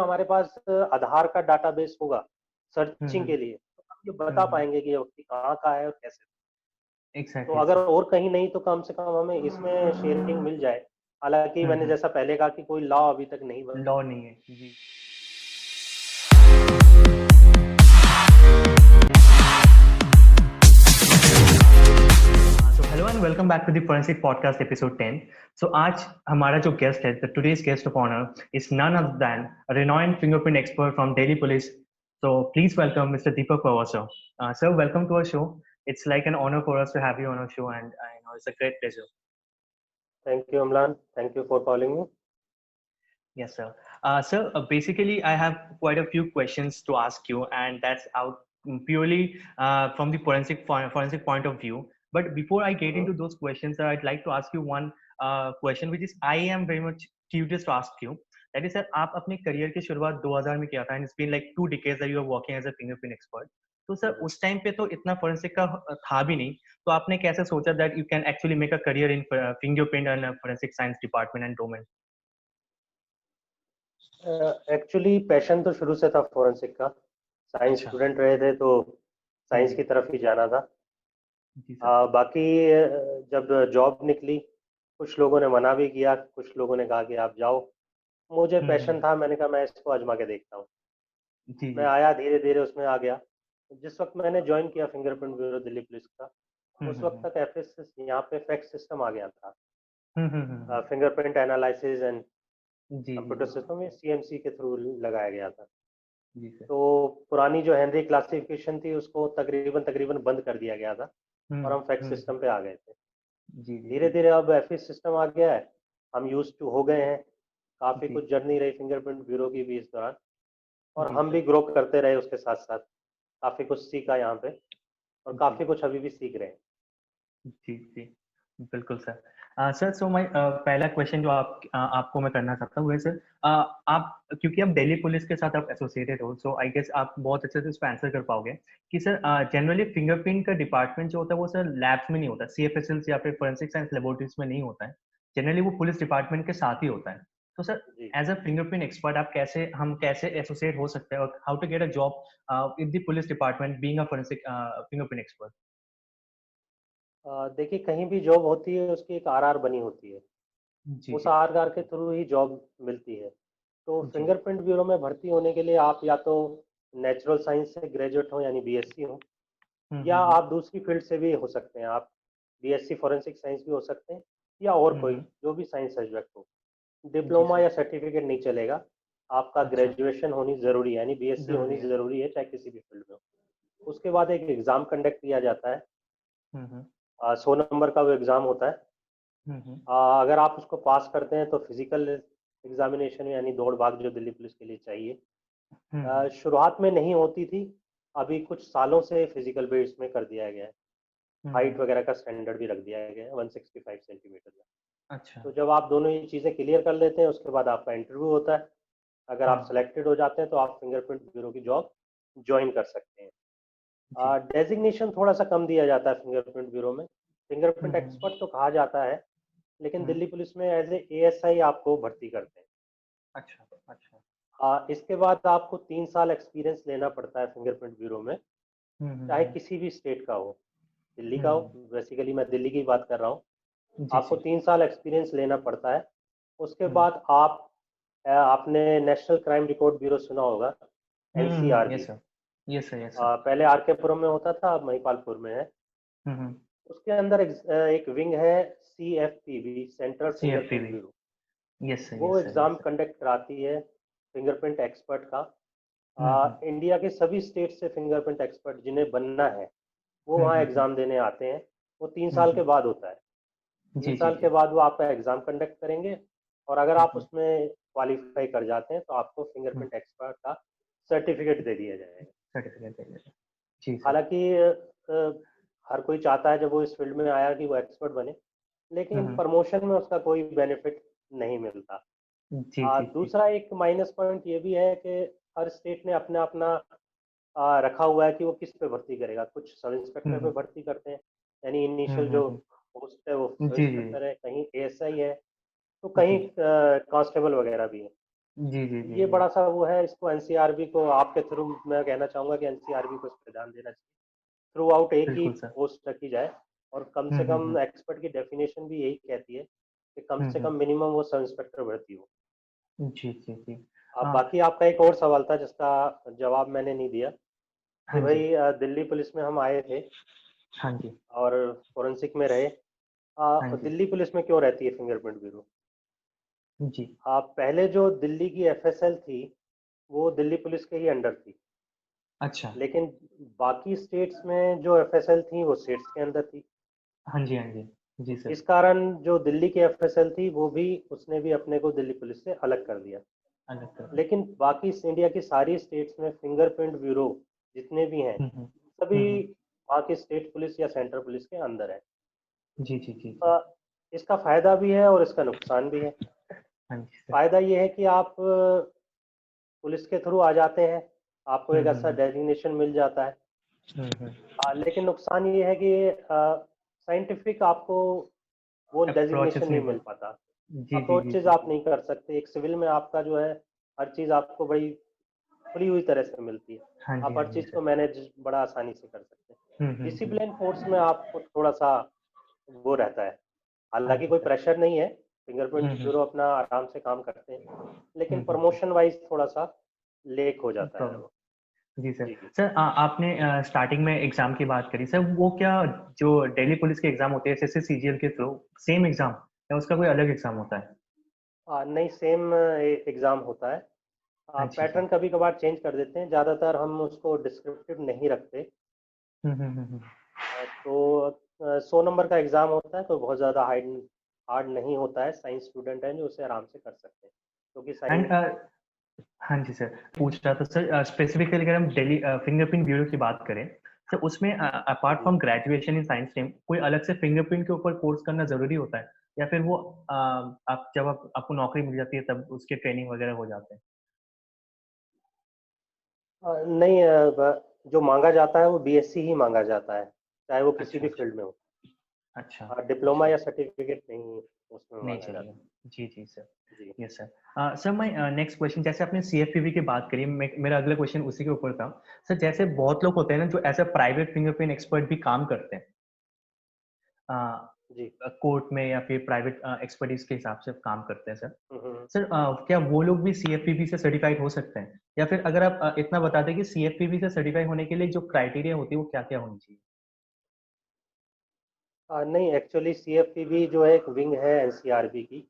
हमारे पास आधार का डाटाबेस होगा हुँ, सर्चिंग हुँ। के लिए, तो हम ये हुँ, बता हुँ। पाएँगे कि ये व्यक्ति कहाँ का है और कैसे। तो एग्ज़ैक्टली अगर सर। और कहीं नहीं तो कम से कम हमें इसमें शेयरिंग मिल जाए। हालाँकि हुँ, मैंने हुँ। जैसा पहले कहा कि कोई लॉ अभी तक नहीं बना। लॉ नहीं है। जी। So hello and welcome back to the forensic podcast episode 10। So आज हमारा जो गेस्ट है, the today's guest of honour is none other than a renowned fingerprint expert from Delhi police. So please welcome Mr. Deepak Pawar, sir. Sir, welcome to our show. It's like an honor for us to have you on our show, and I know it's a great pleasure. Thank you Amlan, thank you for calling me. Yes, sir. Sir, basically, I have quite a few questions to ask you, and that's out purely from the forensic point of view. But before I get into those questions, sir, I'd like to ask you one question, which is I am very much curious to ask you. That is, sir, आप अपने career की शुरुआत 2000 में किया था, and it's been like 2 decades that you are working as a fingerprint expert. तो sir उस time पे तो इतना फोरेंसिक का था भी नहीं, तो आपने कैसे सोचा that you can actually make a career in fingerprint and forensic science department and domain? Actually passion तो शुरू से था फोरेंसिक का। साइंस अच्छा। स्टूडेंट रहे थे तो साइंस जी। की तरफ ही जाना था। जी सर। बाकी जब जॉब निकली, कुछ लोगों ने मना भी किया, कुछ लोगों ने कहा कि आप जाओ। मुझे हुँ, पैशन हुँ। था, मैंने कहा मैं इसको आज़मा के देखता हूँ। जी, मैं जी। आया, धीरे-धीरे उसमें आ गया। जिस वक़्त मैंने जॉइन किया फिंगरप्रिंट ब्यूरो दिल्ली पुलिस का, हुँ, उस हुँ, वक़्त हुँ। तक एफएसएस यहाँ पे फैक्स सिस्टम आ गया था। हुँ, हुँ, हुँ, हुँ। फिंगरप्रिंट एनालिसिस एंड जी, जी, कंप्यूटर जी। सिस्टम ये सीएमसी के थ्रू लगाया गया था। जी सर। तो पुरानी जो हेनरी क्लासिफिकेशन थी उसको तकरीबन तकरीबन बंद कर दिया गया था हुँ, और हम फैक्स हुँ, सिस्टम हुँ। पे आ गए थे। जी, जी, जी। धीरे-धीरे अब एफएस सिस्टम आ गया है, हम यूज़्ड टू हो गए हैं। काफ़ी जी, कुछ जर्नी रही फिंगरप्रिंट ब्यूरो की भी इस दौरान और जी हम सर। भी ग्रो करते रहे उसके साथ-साथ। काफ़ी कुछ सीखा यहाँ पे और जी। काफ़ी कुछ अभी भी सीख रहे हैं। जी, जी। बिल्कुल सर। सर सो पहला क्वेश्चन जो आपको मैं करना चाहता हूँ वो है सर, आप क्योंकि आप दिल्ली पुलिस के साथ आप एसोसिएटेड हो, सो आई गेस आप बहुत अच्छे से इसको आंसर कर पाओगे कि सर जनरली फिंगरप्रिंट का डिपार्टमेंट जो होता है वो सर लैब्स में नहीं होता, सीएफएसएल्स या फिर फोरेंसिक साइंस लेबोरेटरीज में नहीं होता है। जनरली वो पुलिस डिपार्टमेंट के साथ ही होता है। तो sir ji. As a fingerprint expert हम कैसे एसोसिएट हो सकते हैं और how to get a job in the police department being a forensic fingerprint expert? देखिए कहीं भी जॉब होती है उसकी एक आरआर बनी होती है। जी, उस जी। आरआर के थ्रू ही जॉब मिलती है। तो जी। फिंगरप्रिंट ब्यूरो में भर्ती होने के लिए आप या तो नेचुरल साइंस से ग्रेजुएट हो यानी बीएससी हो हुँ, या हुँ, हुँ। आप दूसरी फील्ड से भी हो सकते हैं। आप बीएससी फॉरेंसिक साइंस भी हो सकते हैं या और हुँ, कोई हुँ। जो भी साइंस सब्जेक्ट हो। G diploma sir. या सर्टिफिकेट नहीं चलेगा। आपका अच्छा। ग्रेजुएशन होनी ज़रूरी है यानी बीएससी होनी ज़रूरी है। ज़रूरी है चाहे किसी भी फील्ड में हो। उसके बाद एक एग्ज़ाम कंडक्ट किया जाता है। हुँ, हुँ। 100 नंबर का वो एग्ज़ाम होता है। हुँ, हुँ। अगर आप उसको पास करते हैं तो फिजिकल एग्जामिनेशन यानी दौड़ भाग जो दिल्ली पुलिस के लिए चाहिए। हुँ, हुँ। शुरुआत में नहीं होती थी, अभी कुछ सालों से फिजिकल बेस में कर दिया गया है। हुँ, हाइट हुँ। वगैरह का स्टैंडर्ड भी रख दिया गया है 165 सेंटीमीटर का। अच्छा। तो जब आप दोनों ही चीज़ें क्लियर कर लेते हैं उसके बाद आपका इंटरव्यू होता है। अगर आप हाँ। सिलेक्टेड हो जाते हैं तो आप फिंगरप्रिंट ब्यूरो की जॉब ज्वाइन कर सकते हैं। जी। डेजिग्नेशन थोड़ा सा कम दिया जाता है फिंगरप्रिंट ब्यूरो में। हुँ, फिंगरप्रिंट हुँ। एक्सपर्ट तो कहा जाता है, लेकिन हुँ। दिल्ली पुलिस में एज ए एएसआई आपको भर्ती करते हैं। अच्छा, अच्छा। इसके बाद आपको 3 साल एक्सपीरियंस लेना पड़ता है फिंगरप्रिंट ब्यूरो में, हुँ, हुँ, चाहे हुँ। किसी भी स्टेट का हो। दिल्ली का हुँ, हो, हुँ। बेसिकली मैं दिल्ली की बात कर रहा हूँ। जी, आपको जी। 3 साल एक्सपीरियंस लेना पड़ता है। उसके हुँ। बाद आपने नेशनल क्राइम रिकॉर्ड ब्यूरो सुना होगा, हुँ, हुँ, हुँ। NCRB. Yes sir. Yes sir, yes sir. पहले आरकेपुरम में होता था, अब महिपालपुर में है। हुँ, हुँ। उसके अंदर एक विंग है CFPB, central fingerprint CFPB. Bureau. Yes sir, वो yes sir, exam yes sir. Conduct कराती है फिंगरप्रिंट एक्सपर्ट का। हुँ, हुँ। इंडिया के सभी स्टेट से फिंगरप्रिंट एक्सपर्ट जिन्हें बनना है, वो हुँ, वहाँ हुँ, हुँ। एग्ज़ाम देने आते हैं। वो 3 हुँ, साल के हुँ। बाद होता है। 3 जी, जी, साल के जी। बाद वो आपका एग्ज़ाम कंडक्ट करेंगे और अगर हुँ, आप हुँ। उसमें क्वालीफाई कर जाते हैं, तो आपको हुँ। फिंगरप्रिंट एक्सपर्ट का सर्टिफ़िकेट दे दिया जाएगा। सर्टिफ़िकेट दे देंगे। जी सर। हालाँकि हर कोई चाहता है जब वो इस फ़ील्ड में आया कि वो एक्सपर्ट बने, हुँ, लेकिन हुँ। प्रमोशन में उसका कोई बेनिफिट नहीं मिलता। जी, जी, जी। दूसरा एक माइनस पॉइंट ये भी है कि हर स्टेट ने अपना-अपना रखा हुआ है कि वो किस पे भर्ती करेगा। कुछ सब हुँ, इंस्पेक्टर पे हुँ। भर्ती करते हैं, यानी हुँ, इनिशियल हुँ, जो हुँ। पोस्ट है वो सब जी, जी, इंस्पेक्टर है, कहीं एएसआई है, तो जी। कहीं कांस्टेबल वगैरह भी है। जी, जी, जी, ये जी। बड़ा सा वो है, इसको एनसीआरबी को आपके थ्रू मैं कहना चाहूंगा कि एनसीआरबी को इस पे ध्यान देना चाहिए। थ्रू आउट एक ही बिल्कुल सर। पोस्ट रखी जाए, और कम हुँ, से हुँ, कम हुँ। एक्सपर्ट की डेफिनेशन भी यही कहती है कि कम हुँ, से हुँ। कम मिनिमम वो सब इंस्पेक्टर भर्ती हो। जी, जी, जी। अब हाँ, बाकी आपका एक और सवाल था जिसका जवाब मैंने नहीं दिया, कि हाँ जी, भाई दिल्ली पुलिस में हम आए थे हाँ जी, और फोरेंसिक में रहे। हाँ जी, दिल्ली पुलिस में क्यों रहती है फिंगरप्रिंट ब्यूरो? जी। पहले जो दिल्ली की एफएसएल थी, वो दिल्ली पुलिस के ही अंडर थी, अच्छा। लेकिन बाकी स्टेट्स में जो एफएसएल थी वो स्टेट्स के अंदर थी। हाँ जी, हाँ जी। जी तो सर। इस कारण जो दिल्ली की एफएसएल थी वो भी, उसने भी अपने को दिल्ली पुलिस से अलग कर दिया। अलग कर दिया। लेकिन बाकी इंडिया की सारी स्टेट्स में फिंगरप्रिंट ब्यूरो जितने भी हैं, हुँ, हुँ। सभी हुँ, हुँ। वहाँ की स्टेट पुलिस या सेंट्रल पुलिस के अंदर है। जी, जी, जी, जी। अ, इसका फायदा भी है और इसका नुकसान भी है। हाँ जी सर। फायदा ये है कि आप पुलिस के थ्रू आ जाते हैं, आपको हुँ, एक हुँ, अच्छा हुँ। डेजिग्नेशन मिल जाता है। हुँ, हुँ। लेकिन नुकसान ये है कि साइंटिफिक आपको वो डेजिग्नेशन अप्रोचेस नहीं नहीं मिल मिल। पाता। जी, जी, जी, अप्रोचेज जी। आप नहीं कर सकते, एक सिविल में आपका जो है, हर चीज़ आपको बड़ी खुली हुई तरह से मिलती है। हाँ जी, आप हाँ हर जी चीज़ को सर। मैनेज बड़ा आसानी से कर सकते हैं। हुँ, हुँ, हुँ। डिसिप्लिन फोर्स में आपको थोड़ा सा वो रहता है, हाँ हालांकि जी कोई सर। प्रेशर नहीं है, हुँ, फिंगरप्रिंट हुँ। ब्यूरो अपना आराम से काम करते हैं, लेकिन हुँ, हुँ, हुँ। प्रमोशन वाइज थोड़ा सा लेट हो जाता है वो। प्रॉब्लम। जी सर। जी जी। सर आपने स्टार्टिंग में एग्ज़ाम की बात करी सर, वो क्या जो दिल्ली पुलिस के एग्ज़ाम होते हैं एसएससी सीजीएल के थ्रू सेम एग्ज़ाम या उसका कोई अलग एग्ज़ाम होता है? नहीं, सेम एग्ज़ाम होता है। अच्छा सर। पैटर्न कभी कभार चेंज कर देते हैं, ज़्यादातर हम उसको डिस्क्रिप्टिव नहीं रखते। हुँ, हुँ, हुँ, हुँ। 100 नंबर का एग्ज़ाम होता है, तो बहुत ज़्यादा हार्ड हार्ड नहीं होता है। साइंस स्टूडेंट हैं जो उसे आराम से कर सकते हैं, क्योंकि एंड साइंस। हाँ जी सर, पूछ रहा था सर स्पेसिफिकली अगर हम दिल्ली फिंगरप्रिंट ब्यूरो की बात करें, तो उसमें जी अपार्ट जी। From graduation in science stream कोई अलग से फिंगरप्रिंट के ऊपर कोर्स करना ज़रूरी होता है? या फिर वो आप जब आप आपको नौकरी मिल जाती है तब उसके ट्रेनिंग वगैरह हो जाते हैं? नहीं, जो मांगा जाता है वो बीएससी ही मांगा जाता है, चाहे वो किसी अच्छा, भी अच्छा। फील्ड में हो। अच्छा, डिप्लोमा अच्छा। या सर्टिफिकेट नहीं उसमें नहीं मांगा चलेगा। जाता। जी, जी सर। जी। Yes sir. सर मैं नेक्स्ट क्वेश्चन जैसे आपने सीएफपीवी की बात करी मेरा अगला क्वेश्चन उसी के ऊपर था। सर जैसे बहुत लोग होते हैं ना जो as a private fingerprint expert भी काम करते हैं। अ जी। कोर्ट में या फिर प्राइवेट एक्सपर्टीज़ के हिसाब से काम करते हैं सर। हम्म, हम्म। सर क्या वो लोग भी सीएफपीवी से सर्टिफाइड हो सकते हैं? या फिर अगर आप इतना बता दें कि सीएफपीवी से सर्टिफाई होने के लिए जो क्राइटेरिया होती है वो क्या-क्या होनी चाहिए? नहीं, एक्चुअली सीएफपीबी जो है एक विंग है एनसीआरबी की, हुँ,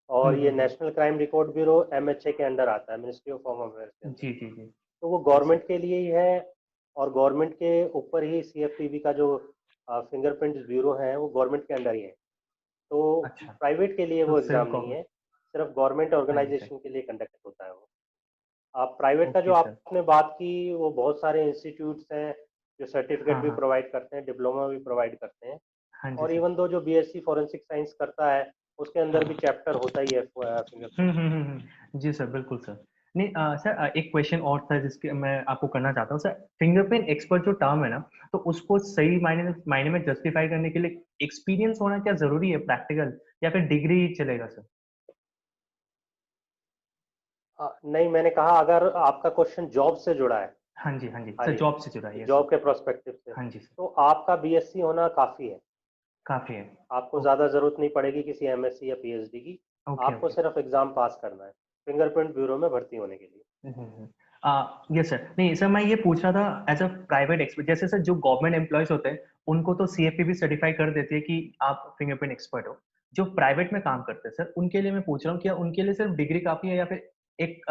और ये हुँ, हुँ। National crime record bureau MHA के अंडर आता है, मिनिस्ट्री ऑफ होम अफेयर्स के अंदर। जी, जी, जी। तो वो यस सर। गवर्नमेंट के लिए ही है, और गवर्नमेंट के ऊपर ही सीएफपीबी का जो फिंगरप्रिंट ब्यूरो है वो गवर्नमेंट के अंडर ही है। तो अच्छा, प्राइवेट के लिए तो वो सिर्फ एग्ज़ाम नहीं गवर्नमेंट। है, सिर्फ गवर्नमेंट हाँ जी सर। ऑर्गेनाइजेशन के लिए कंडक्ट होता है वो। प्राइवेट का जो ओके सर। आपने बात की, वो बहुत सारे इंस्टीट्यूट्स हैं जो सर्टिफिकेट हाँ, भी हाँ। प्रोवाइड करते हैं, डिप्लोमा भी प्रोवाइड करते हैं। हाँ जी और सर। इवन दो जो बीएससी फॉरेंसिक साइंस करता है, उसके अंदर भी चैप्टर होता ही है हुँ, फिंगरप्रिंट। हुँ, हुँ, हुँ। जी सर, बिल्कुल सर। नहीं सर एक क्वेश्चन और था जिसके मैं आपको करना चाहता हूँ। सर फिंगरप्रिंट एक्सपर्ट जो टर्म है ना, तो उसको सही मायने में जस्टिफाई करने के लिए एक्सपीरियंस होना क्या ज़रूरी है प्रैक्टिकल या फिर डिग्री ही चलेगा सर? नहीं, मैंने कहा अगर आपका क्वेश्चन जॉब से जुड़ा है हाँ जी, हाँ जी। सर खाली, जॉब से जुड़ा है, कि यस सर। जॉब के प्रोस्पेक्टिव से, हाँ जी सर, तो आपका बीएससी होना काफ़ी है। काफ़ी है। आपको ओके, ज़्यादा ज़रूरत नहीं पड़ेगी किसी एमएससी या पीएचडी की। ओके, आपको ओके। सिर्फ एग्ज़ाम पास करना है फिंगरप्रिंट ब्यूरो में भर्ती होने के लिए। हुँ, हुँ, हुँ। Yes sir. नहीं सर मैं ये पूछ रहा था एज़ अ प्राइवेट एक्सपर्ट जैसे सर जो गवर्नमेंट एम्प्लॉइज़ होते हैं, उनको तो सीएफपीबी सर्टिफाई कर देती है कि आप फिंगरप्रिंट एक्सपर्ट हो। जो प्राइवेट में काम करते हैं सर, उनके लिए मैं पूछ रहा हूँ क्या उनके लिए सिर्फ डिग्री काफ़ी है या फिर एक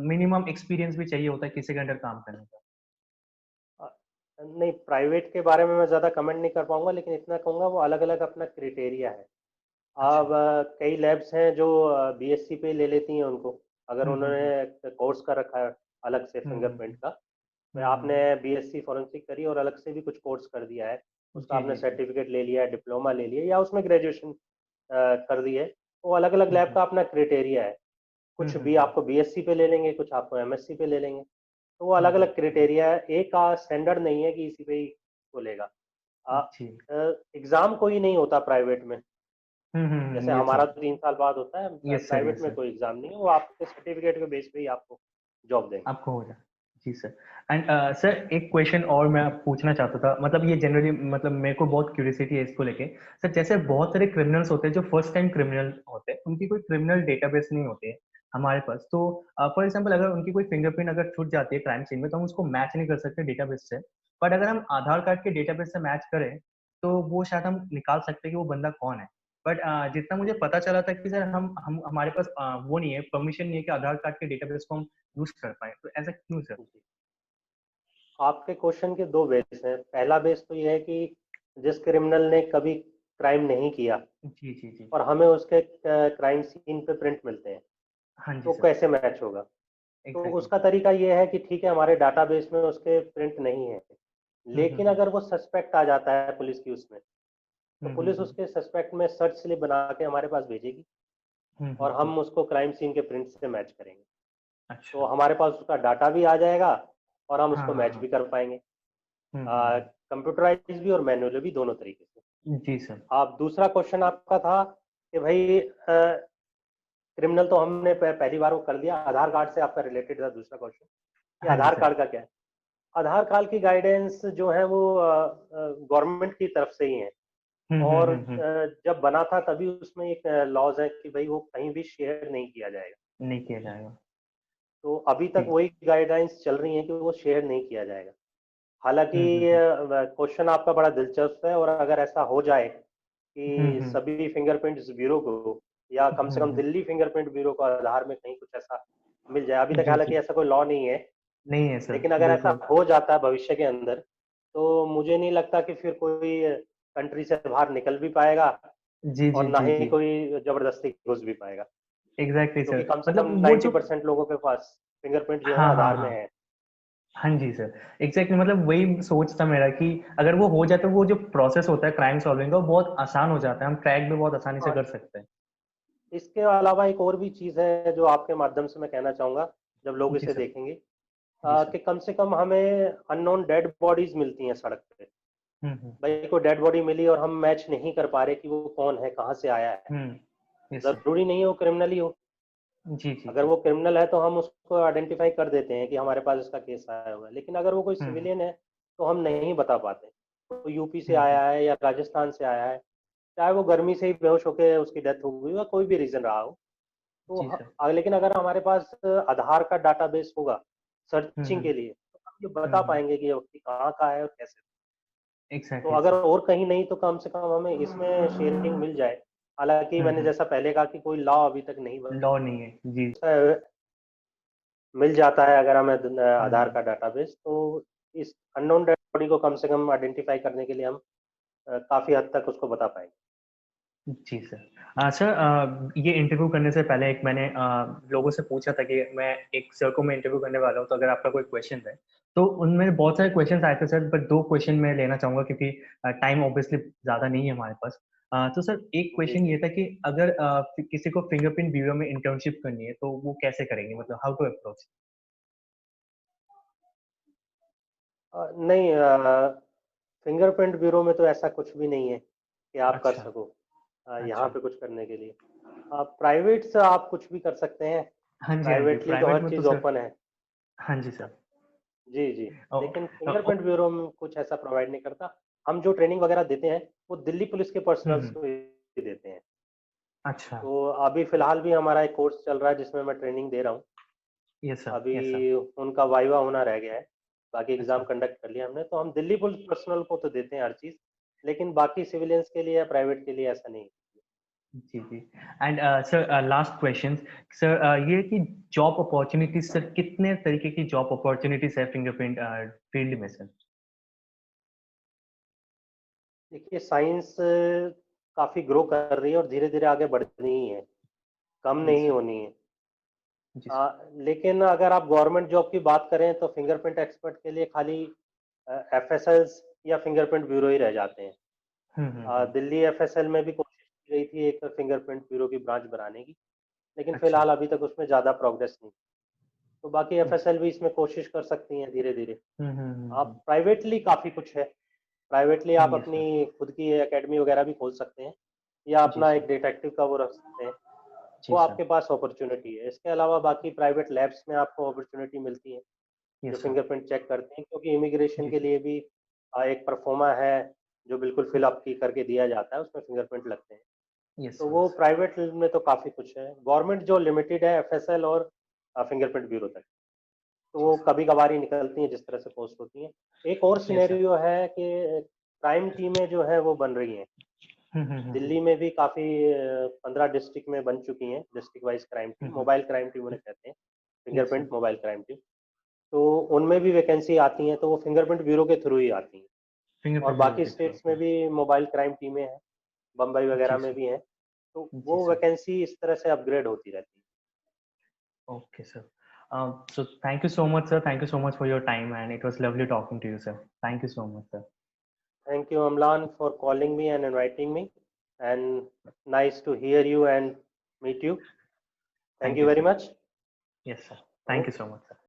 मिनिमम एक्सपीरियंस भी चाहिए होता है किसी के अंडर काम करने का? अ, नहीं, प्राइवेट के बारे में मैं ज़्यादा कमेंट नहीं कर पाऊँगा, लेकिन इतना कहूँगा वो अलग-अलग अपना क्राइटेरिया है। अच्छा। अब कई लैब्स हैं जो बीएससी पे ले लेती हैं उनको, अगर हुँ, हुँ, हुँ। उन्होंने कोर्स कर रखा है अलग से हुँ, हुँ, फिंगरप्रिंट हुँ। का। तो हुँ, हुँ, आपने हुँ। बीएससी फॉरेंसिक करी और अलग से भी कुछ कोर्स कर दिया है, उसका जी, आपने जी, जी। सर्टिफिकेट ले लिया है, डिप्लोमा ले लिया, या उसमें ग्रेजुएशन कर दी है, तो अलग-अलग हुँ, लैब हुँ। का अपना क्राइटेरिया है। हुँ, कुछ हुँ, भी हुँ। आपको बीएससी पे ले लेंगे, कुछ आपको एमएससी पे ले लेंगे। तो वो हुँ, हुँ। अलग-अलग क्राइटेरिया है, एक का स्टैंडर्ड नहीं है कि इसी पे ही बोलेगा। जी। एग्ज़ाम कोई नहीं होता प्राइवेट में, जैसे यस हमारा सर। तो 3 साल बाद होता है, यस सर, प्राइवेट यस में सर। कोई एग्जाम नहीं है, वो आपके सर्टिफिकेट के बेस पे ही आपको जॉब देंगे। आपको हो जाए। जी सर। एंड सर एक क्वेश्चन और मैं पूछना चाहता था, मतलब ये जनरली मतलब मेरे को बहुत क्यूरियोसिटी है इसको लेके। सर जैसे बहुत सारे क्रिमिनल्स होते हैं जो फर्स्ट टाइम क्रिमिनल होते हैं, उनकी कोई क्रिमिनल डेटाबेस नहीं होती है हमारे पास, तो फॉर एग्जांपल अगर उनकी कोई फिंगरप्रिंट अगर छूट जाती है क्राइम सीन में, तो हम उसको मैच नहीं कर सकते डेटाबेस से। बट अगर हम आधार कार्ड के डेटाबेस से मैच करें, तो वो शायद हम निकाल सकते हैं कि वो बंदा कौन है। बट जितना मुझे पता चला था कि सर हम हमारे पास वो नहीं है, परमिशन नहीं है कि आधार कार्ड के डेटाबेस को हम यूज कर पाए, तो ऐसा क्यों सर? जी। आपके क्वेश्चन के 2 बेस हैं। पहला बेस तो ये है कि जिस क्रिमिनल ने कभी क्राइम नहीं किया जी जी जी। और हमें उसके क्राइम सीन पे प्रिंट मिलते हैं, हाँ जी तो सर। कैसे मैच होगा? तो एग्जैक्टली। उसका तरीका ये है कि ठीक है, हमारे डाटाबेस में उसके प्रिंट नहीं है, लेकिन हम्म। अगर वो सस्पेक्ट आ जाता है पुलिस की उसमें, तो पुलिस हम्म। उसके सस्पेक्ट में सर्च स्लिप बना के हमारे पास भेजेगी और हम्म। हम उसको क्राइम सीन के प्रिंट से मैच करेंगे। तो अच्छा। हमारे पास उसका डाटा भी आ जाएगा और हम हाँ उसको हाँ मैच हाँ। भी कर पाएंगे, हम्म। कंप्यूटराइज भी और मैनुअली भी, दोनों तरीके से। जी सर। आप दूसरा क्वेश्चन आपका था कि भाई क्रिमिनल तो हमने पहली बार वो कर दिया, आधार कार्ड से आपका रिलेटेड था दूसरा क्वेश्चन कि हाँ जी आधार सर। कार्ड का क्या है। आधार कार्ड की गाइडेंस जो है वो गवर्नमेंट की तरफ से ही है, और हम्म। जब बना था तभी उसमें एक लॉज है कि भाई वो कहीं भी शेयर नहीं किया जाएगा। नहीं किया जाएगा। तो अभी तक जी। वही गाइडलाइंस चल रही हैं कि वो शेयर नहीं किया जाएगा। हालांकि हम्म। क्वेश्चन आपका बड़ा दिलचस्प है, और अगर ऐसा हो जाए कि हम्म। सभी फिंगरप्रिंट्स ब्यूरो को, या कम से कम हम्म। दिल्ली फिंगरप्रिंट ब्यूरो को आधार में कहीं कुछ ऐसा मिल जाए, अभी तक जी हालांकि जी। ऐसा कोई लॉ नहीं है, नहीं है सर, लेकिन अगर ऐसा बिल्कुल। हो जाता है भविष्य के अंदर, तो मुझे नहीं लगता कि फिर कोई कंट्री से बाहर निकल भी पाएगा जी और जी ना जी ही जी। कोई जबरदस्ती घुस भी पाएगा, एग्जैक्टली क्योंकि सर, कम से मतलब कम वो जो। 90% लोगों के पास फिंगरप्रिंट जो है हाँ हाँ आधार में हाँ। है। हाँ जी सर। एग्जैक्टली, मतलब वही सोच था मेरा कि अगर वो हो जाए तो वो जो प्रोसेस होता है क्राइम सॉल्विंग का, वो बहुत आसान हो जाता है, हम ट्रैक भी बहुत आसानी से हाँ, कर सकते हैं। इसके अलावा एक और भी चीज़ है जो आपके माध्यम से मैं कहना चाहूँगा, जब लोग जी इसे सर। देखेंगे, जी सर। कि कम से कम हमें अननोन डेड बॉडीज मिलती हैं सड़क पे। हम्म। भाई कोई डेड बॉडी मिली और हम मैच नहीं कर पा रहे कि वो कौन है, कहाँ से आया है। Yes sir. ज़रूरी नहीं है वो क्रिमिनल ही हो। जी जी अगर जी। वो क्रिमिनल है तो हम उसको आइडेंटिफाई कर देते हैं कि हमारे पास इसका केस आया हुआ है, लेकिन अगर वो कोई हम्म सिविलियन है तो हम नहीं बता पाते। वो यूपी से हम्म। आया है या राजस्थान से आया है, चाहे वो गर्मी से ही बेहोश होकर उसकी डेथ हो गई, या कोई भी रीजन रहा हो, तो जी सर। लेकिन अगर हमारे पास आधार का डाटाबेस होगा सर्चिंग हम्म के लिए, तो हम ये बता पाएंगे कि ये व्यक्ति कहाँ का है और कैसे। तो एग्जैक्टली अगर सर। और कहीं नहीं तो कम से कम हमें इसमें शेयरिंग मिल जाए। हालांकि मैंने हम्म। जैसा पहले कहा कि कोई लॉ अभी तक नहीं लॉ नहीं है जी। बना, मिल जाता है अगर हमें आधार हम्म। का डाटाबेस, तो इस अननोन डेड बॉडी को कम से कम आइडेंटिफाई करने के लिए हम काफी हद तक उसको बता पाएंगे। जी सर। सर ये इंटरव्यू करने से पहले एक मैंने लोगों से पूछा था कि मैं एक सर को मैं इंटरव्यू करने वाला हूँ, तो अगर आपका कोई क्वेश्चन है, तो उनमें बहुत सारे क्वेश्चन आए थे सर, बट 2 क्वेश्चन मैं लेना चाहूंगा क्योंकि टाइम ऑब्वियसली ज्यादा नहीं है हमारे पास। तो सर एक जी क्वेश्चन जी। ये था कि अगर किसी को फिंगरप्रिंट ब्यूरो में इंटर्नशिप करनी है, तो वो कैसे करेंगे, मतलब हाउ टू अप्रोच? नहीं, फिंगरप्रिंट ब्यूरो में तो ऐसा कुछ भी नहीं है कि आप कर अच्छा। सको यहाँ अच्छा। पे कुछ करने के लिए। प्राइवेट से आप कुछ भी कर सकते हैं, हाँ जी, हाँ जी, प्राइवेटली तो प्राइवेट हर में तो चीज़ सर। ओपन है। हाँ जी सर। जी जी। ओ, लेकिन ओ, फिंगरप्रिंट ओ, ब्यूरो में कुछ ऐसा प्रोवाइड नहीं करता। हम जो ट्रेनिंग वगैरह देते हैं वो दिल्ली पुलिस के पर्सनल्स हम्म। को ही देते हैं। अच्छा। तो अभी फिलहाल भी हमारा एक कोर्स चल रहा है जिसमें मैं ट्रेनिंग दे रहा हूँ। Yes sir, yes sir. अभी उनका वाइवा होना रह गया है, बाकी एग्जाम अच्छा। कंडक्ट कर लिया हमने। तो हम दिल्ली पुलिस पर्सनल को तो देते हैं हर चीज़, लेकिन बाकी सिविलियंस के लिए या प्राइवेट के लिए ऐसा नहीं है। जी जी। And sir last question sir, ये कि जॉब अपॉर्चुनिटीज सर, कितने तरीके की जॉब अपॉर्चुनिटीज है फिंगरप्रिंट फील्ड में सर? देखिए, साइंस काफ़ी ग्रो कर रही है और धीरे धीरे आगे बढ़ रही है, कम यस नहीं सर। होनी है। जी सर। लेकिन अगर आप गवर्नमेंट जॉब की बात करें तो फिंगरप्रिंट एक्सपर्ट के लिए खाली एफएसएल्स या फिंगरप्रिंट ब्यूरो ही रह जाते हैं। हम्म। दिल्ली एफएसएल में भी कोशिश की गई थी एक फिंगरप्रिंट ब्यूरो की ब्रांच बनाने की, लेकिन अच्छा। फिलहाल अभी तक उसमें ज़्यादा प्रोग्रेस नहीं। तो बाकी अच्छा। एफएसएल भी इसमें कोशिश कर सकती हैं धीरे धीरे। हम्म। आप प्राइवेटली काफ़ी कुछ है, प्राइवेटली आप यस सर। अपनी खुद की एकेडमी वगैरह भी खोल सकते हैं, या अपना जी एक डिटेक्टिव का वो रख सकते हैं, जी वो सर। आपके पास अपॉर्चुनिटी है। इसके अलावा बाकी प्राइवेट लैब्स में आपको अपॉर्चुनिटी मिलती है जो यस सर। फिंगरप्रिंट चेक करते हैं, क्योंकि इमिग्रेशन जी के सर। लिए भी एक परफॉर्मा है जो बिल्कुल फिल अप की करके दिया जाता है, उसमें फिंगरप्रिंट लगते हैं। यस तो वो यस। प्राइवेट में तो काफ़ी कुछ है। गवर्नमेंट जो लिमिटेड है एफएसएल और फिंगरप्रिंट ब्यूरो तक, तो जी वो सर। कभी-कभार ही निकलती हैं जिस तरह से पोस्ट होती हैं। एक और यस सर। सिनेरियो है कि क्राइम टीमें जो है वो बन रही हैं। हम्म। दिल्ली में भी काफ़ी 15 डिस्ट्रिक्ट में बन चुकी हैं, district wise crime team, mobile crime team उन्हें कहते हैं, yes sir. Fingerprint mobile crime team. तो उनमें भी वैकेंसी आती हैं, तो वो फिंगरप्रिंट ब्यूरो के थ्रू ही आती हैं। और फिंगरप्रिंट ब्यूरो बाकी के थ्रू। स्टेट्स में भी मोबाइल क्राइम टीमें हैं, बम्बई वगैरह जी में सर। भी हैं। तो जी वो सर। वैकेंसी इस तरह से अपग्रेड होती रहती है। Okay, sir. So thank you so much, sir. Thank you so much for your time, and it was lovely talking to you, sir. Thank you so much, sir. Thank you, Amlan, for calling me and inviting me, and nice to hear you and meet you. Thank Thank you you, very sir. much. Yes, sir. Thank you Okay. so much, sir.